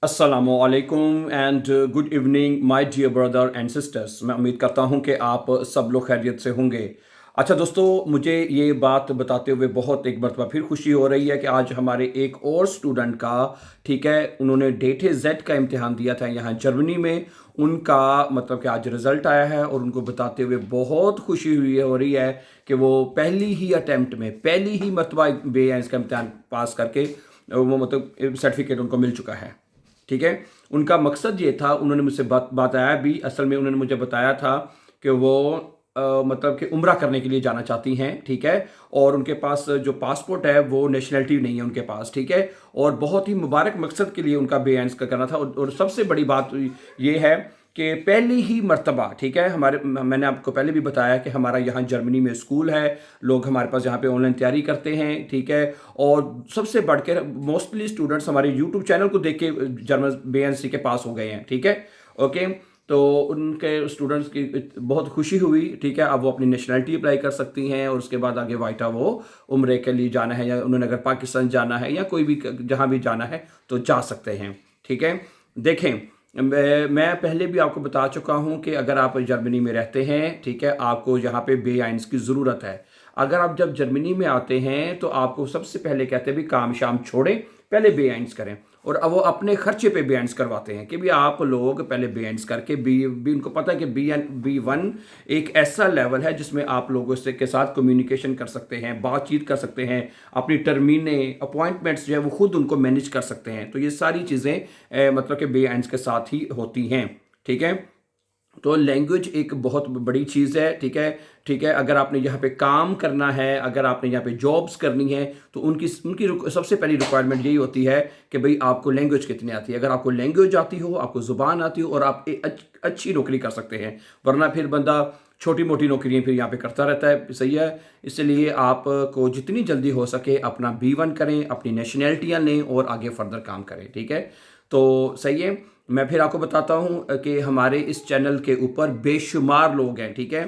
अस्सलामुअलैकुम and good evening my dear brother and sisters. मैं उम्मीद करता हूं कि आप सब लोग खैरियत से होंगे। अच्छा दोस्तों, मुझे ये बात बताते हुए बहुत एक मरतबा फिर खुशी हो रही है कि आज हमारे एक और स्टूडेंट का, ठीक है, उन्होंने डेटे जेड का इम्तिहान दिया था यहाँ जर्मनी में। उनका मतलब कि आज रिज़ल्ट आया है और उनको बताते हुए बहुत खुशी हो रही है कि वो पहली ही अटैम्प्ट में पहली ही मरतबा बे का इम्तिहान पास करके वो मतलब सर्टिफिकेट उनको मिल चुका है। ठीक है। उनका मकसद ये था, उन्होंने मुझसे बताया भी, असल में उन्होंने मुझे बताया था कि वो मतलब कि उम्रा करने के लिए जाना चाहती हैं। ठीक है। और उनके पास जो पासपोर्ट है वो नेशनलिटी नहीं है उनके पास। ठीक है। और बहुत ही मुबारक मकसद के लिए उनका बेअंस का करना था। और सबसे बड़ी बात ये है कि पहली ही मर्तबा, ठीक है, हमारे मैंने आपको पहले भी बताया कि हमारा यहाँ जर्मनी में स्कूल है, लोग हमारे पास यहाँ पे ऑनलाइन तैयारी करते हैं। ठीक है। और सबसे बढ़ के मोस्टली स्टूडेंट्स हमारे यूट्यूब चैनल को देख के जर्मन बेएनसी के पास हो गए हैं। ठीक है। ओके। तो उनके स्टूडेंट्स की बहुत खुशी हुई। ठीक है। अब वो अपनी नेशनलिटी अप्लाई कर सकती हैं और उसके बाद आगे वाइटा वो उम्रे के लिए जाना है, या उन्होंने अगर पाकिस्तान जाना है या कोई भी जहाँ भी जाना है तो जा सकते हैं। ठीक है। देखें, मैं पहले भी आपको बता चुका हूं कि अगर आप जर्मनी में रहते हैं, ठीक है, आपको यहाँ पे बेआइंस की ज़रूरत है। अगर आप जब जर्मनी में आते हैं तो आपको सबसे पहले कहते हैं भी काम शाम छोड़ें, पहले बेआइंस करें। और अब वो अपने खर्चे पे बेआइंस करवाते हैं कि भी आप लोग पहले बेआइंस करके बी उनको पता है कि बी1 एक ऐसा लेवल है जिसमें आप लोगों से के साथ कम्युनिकेशन कर सकते हैं, बातचीत कर सकते हैं, अपनी टर्मीने अपॉइंटमेंट्स जो है वो खुद उनको मैनेज कर सकते हैं। तो ये सारी चीज़ें मतलब कि बेआइंस के साथ ही होती हैं। ठीक है। तो लैंग्वेज एक बहुत बड़ी चीज़ है। ठीक है। ठीक है। अगर आपने यहाँ पे काम करना है, अगर आपने यहाँ पे जॉब्स करनी है, तो उनकी उनकी सबसे पहली रिक्वायरमेंट यही होती है कि भाई आपको लैंग्वेज कितनी आती है। अगर आपको लैंग्वेज आती हो, आपको ज़ुबान आती हो, और आप एक अच्छी नौकरी कर सकते हैं। वरना फिर बंदा छोटी मोटी नौकरियाँ फिर यहाँ पे करता रहता है। सही है। इसलिए आपको जितनी जल्दी हो सके अपना B1 करें, अपनी नेशनैलिटियाँ लें और आगे फर्दर काम करें। ठीक है। तो सही है। मैं फिर आपको बताता हूँ कि हमारे इस चैनल के ऊपर बेशुमार लोग हैं। ठीक है।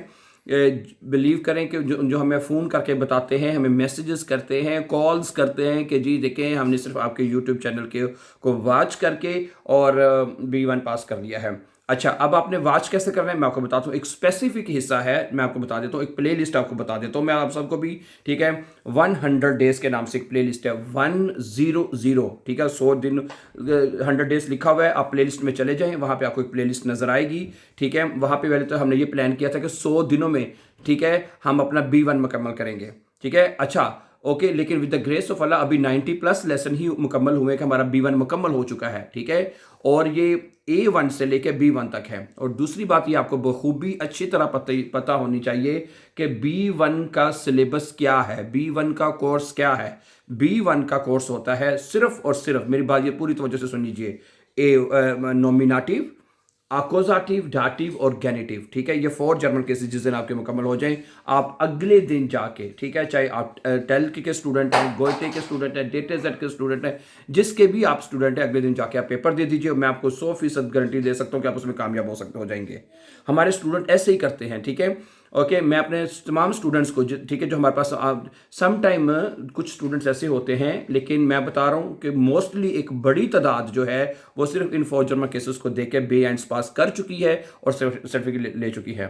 बिलीव करें कि जो जो हमें फ़ोन करके बताते हैं, हमें मैसेजेस करते हैं, कॉल्स करते हैं कि जी देखें हमने सिर्फ आपके यूट्यूब चैनल के को वॉच करके और B1 पास कर लिया है। अच्छा, अब आपने वॉच कैसे करना है मैं आपको बताता हूँ। एक स्पेसिफिक हिस्सा है, मैं आपको बता देता हूँ, एक प्ले लिस्ट आपको बता देता हूँ मैं आप सबको भी। ठीक है। 100 डेज के नाम से एक प्ले लिस्ट है, 100। ठीक है। 100 दिन 100 डेज लिखा हुआ है। आप प्ले लिस्ट में चले जाएं, वहाँ पे आपको एक प्ले लिस्ट नजर आएगी। ठीक है। वहाँ पे पहले तो हमने ये प्लान किया था कि 100 दिनों में, ठीक है, हम अपना B1 मुकम्मल करेंगे। ठीक है। अच्छा, ओके। लेकिन विद द ग्रेस ऑफ अल्लाह अभी 90+ लेसन ही मुकम्मल हुए कि हमारा B1 मुकम्मल हो चुका है। ठीक है। और ये A1 से लेके B1 तक है। और दूसरी बात ये आपको बखूबी अच्छी तरह पता होनी चाहिए कि B1 का सिलेबस क्या है, B1 का कोर्स क्या है। B1 का कोर्स होता है सिर्फ और सिर्फ, मेरी बात ये पूरी तवज्जो से सुन लीजिए, नॉमिनेटिव, अकोजाटिव, डाटिव और गेनेटिव। ठीक है। ये 4 जर्मन केसेस जिस दिन आपके मुकम्मल हो जाएं, आप अगले दिन जाके, ठीक है, चाहे आप टेल के स्टूडेंट हैं, गोइटे के स्टूडेंट हैं, डेटे जेड के स्टूडेंट हैं, जिसके भी आप स्टूडेंट हैं, अगले दिन जाके आप पेपर दे दीजिए। मैं आपको 100% गारंटी दे सकता हूँ कि आप उसमें कामयाब हो जाएंगे। हमारे स्टूडेंट ऐसे ही करते हैं। ठीक है। ओके। मैं अपने तमाम स्टूडेंट्स को, ठीक है, जो हमारे पास सम टाइम कुछ स्टूडेंट्स ऐसे होते हैं, लेकिन मैं बता रहा हूँ कि मोस्टली एक बड़ी तादाद जो है वो सिर्फ इन 4 जर्मन केसेस को देख के B1 पास कर चुकी है और सर्टिफिकेट ले चुकी है।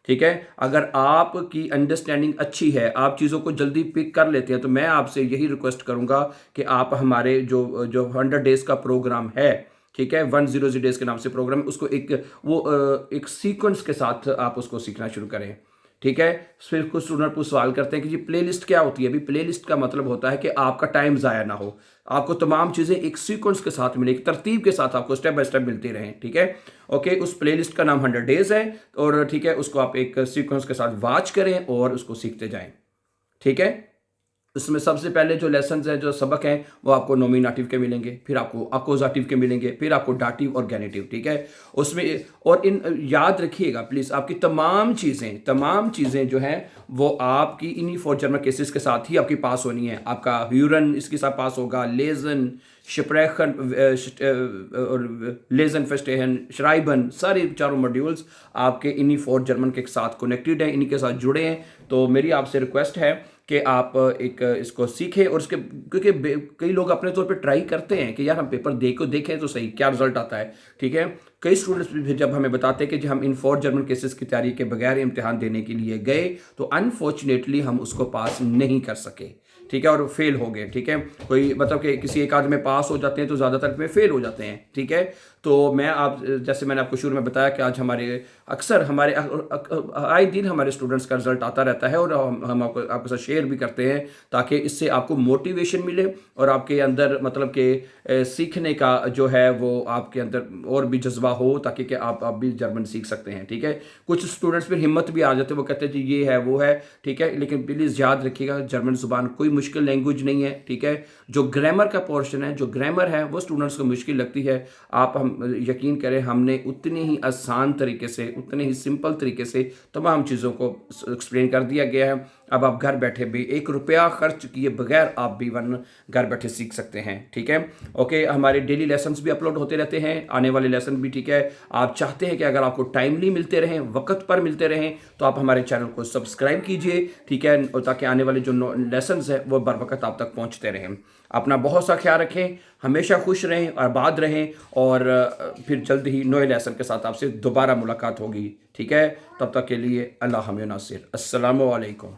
ठीक है। अगर आपकी अंडरस्टैंडिंग अच्छी है, आप चीज़ों को जल्दी पिक कर लेते हैं, तो मैं आपसे यही रिक्वेस्ट करूंगा कि आप हमारे जो जो 100 डेज का प्रोग्राम है, ठीक है, 100 डेज के नाम से प्रोग्राम, उसको एक सीक्वेंस के साथ आप उसको सीखना शुरू करें। ठीक है। फिर कुछ स्टूडेंट पूछ सवाल करते हैं कि जी प्लेलिस्ट क्या होती है। अभी प्लेलिस्ट का मतलब होता है कि आपका टाइम ज़ाया ना हो, आपको तमाम चीज़ें एक सीक्वेंस के साथ मिले, एक तरतीब के साथ आपको स्टेप बाय स्टेप मिलती रहें। ठीक है। ओके। उस प्लेलिस्ट का नाम 100 डेज है। और ठीक है, उसको आप एक सीक्वेंस के साथ वॉच करें और उसको सीखते जाएं। ठीक है। उसमें सबसे पहले जो लेसन है, जो सबक हैं, वो आपको नॉमिनेटिव के मिलेंगे, फिर आपको अकोजाटिव के मिलेंगे, फिर आपको डाटिव और गेनेटिव। ठीक है। उसमें और इन याद रखिएगा प्लीज़, आपकी तमाम चीज़ें जो हैं वो आपकी इन्हीं 4 जर्मन केसेस के साथ ही आपकी पास होनी है। आपका ह्यूरन इसके साथ पास होगा, लेजन, शिप्रेखन और लेजन फेस्टेहन, श्राइबन, सारे चारों मॉड्यूल्स आपके इन्हीं 4 जर्मन के साथ कनेक्टेड हैं, इन्हीं के साथ जुड़े हैं। तो मेरी आपसे रिक्वेस्ट है कि आप एक इसको सीखें और उसके क्योंकि कई लोग अपने तौर पे ट्राई करते हैं कि यार हम पेपर दे को देखें तो सही क्या रिजल्ट आता है, ठीक है। कई स्टूडेंट्स भी जब हमें बताते हैं कि जी हम इन 4 जर्मन केसेस की तैयारी के बगैर इम्तिहान देने के लिए गए तो अनफॉर्चुनेटली हम उसको पास नहीं कर सके, ठीक है, और फेल हो गए, ठीक है। कोई मतलब कि किसी एक आध में पास हो जाते हैं तो ज़्यादातर में फेल हो जाते हैं, ठीक है। तो मैं आप जैसे मैंने आपको शुरू में बताया कि आज हमारे अक्सर हमारे आए दिन हमारे स्टूडेंट्स का रिजल्ट आता रहता है और हम आपके साथ शेयर भी करते हैं ताकि इससे आपको मोटिवेशन मिले और आपके अंदर मतलब कि सीखने का जो है वो आपके अंदर और भी जज्बा हो ताकि कि आप भी जर्मन सीख सकते हैं, ठीक है। कुछ स्टूडेंट्स फिर हिम्मत भी आ जाते हैं, वो कहते हैं जी ये है वो है, ठीक है, लेकिन प्लीज़ याद रखिएगा जर्मन ज़ुबान कोई मुश्किल लैंग्वेज नहीं है, ठीक है। जो ग्रामर का पोर्शन है, जो ग्रामर है वो स्टूडेंट्स को मुश्किल लगती है। आप हम यकीन करें हमने उतनी ही आसान तरीके से उतने ही सिंपल तरीके से तमाम चीज़ों को एक्सप्लेन कर दिया गया है। अब आप घर बैठे भी 1 रुपया खर्च किए बगैर आप भी वन घर बैठे सीख सकते हैं, ठीक है। ओके, हमारे डेली लेसन्स भी अपलोड होते रहते हैं, आने वाले लेसन भी, ठीक है। आप चाहते हैं कि अगर आपको टाइमली मिलते रहें, वक्त पर मिलते रहें, तो आप हमारे चैनल को सब्सक्राइब कीजिए, ठीक है, और ताकि आने वाले जो लेसन्स हैं वो बर वक्त आप तक पहुँचते रहें। अपना बहुत सा ख्याल रखें, हमेशा खुश रहें और आबाद रहें, और फिर जल्द ही नए लेसन के साथ आपसे दोबारा मुलाकात होगी, ठीक है। तब तक के लिए अल्लाह हम नासिर, अस्सलामु अलैकुम।